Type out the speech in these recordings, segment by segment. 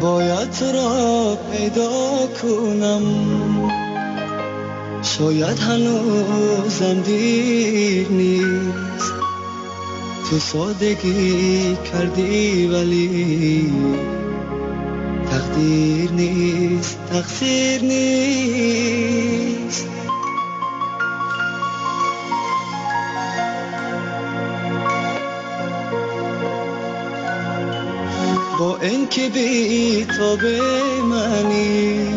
باید تو را پیدا کنم. شاید هنوزم دیر نیست، تو سادگی کردی ولی تقدیر نیست، تقصیر نیست. با اینکه بی تو به منی،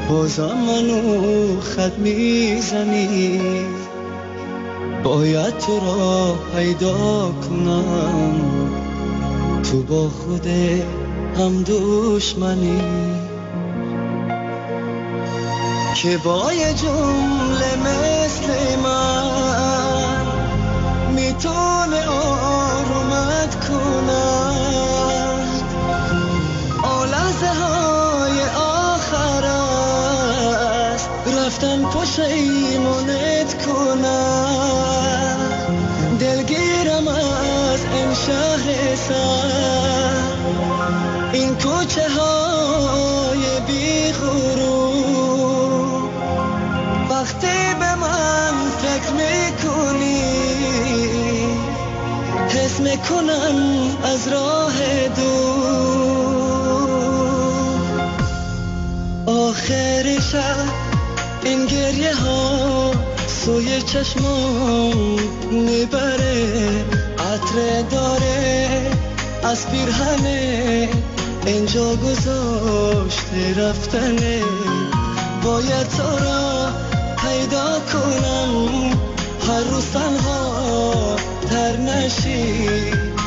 بازم منو خط میزنی. باید تو را پیدا کنم، تو با خود هم دشمنی. که با یه جمله مثل من میتونه آرومت کنم، لحظه های آخر است رفتن پشیمونت کنم. دلگیرم از این شهر سر، این کوچه های بی غرور. وقتی به من فکر میکنی حس میکنم از راه دور. آخر شب این گریه ها سوی چشمام میبره، عطر داره از پیرهنه اینجا گذاشته رفتنه. باید تو را پیدا کنم، هر روز تنها تر نشی.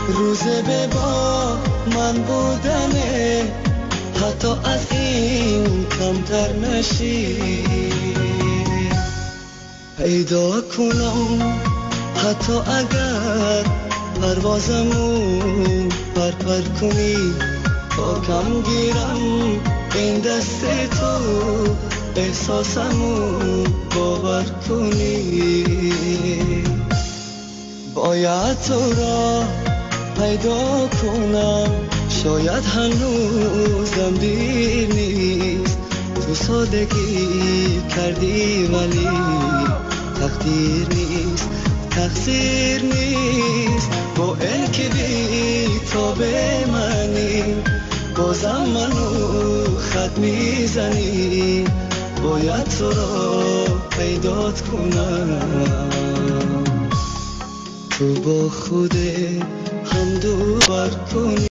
روز به با من بودنه، حتی از این کمتر نشی. پیدا کنم حتی اگر پروازمو پر کنی، تا کم گیرم این دست تو احساسمو باور کنی. باید تو را پیدا کنم، شاید هنوزم دیر نیست. تو سادگی کردی ولی تقدیر نیست، تقصیر نیست. با اینکه بی تو به منی، بازم منو خط میزنی. باید تو را پیدات کنم، تو با خود هم دوبار کنی.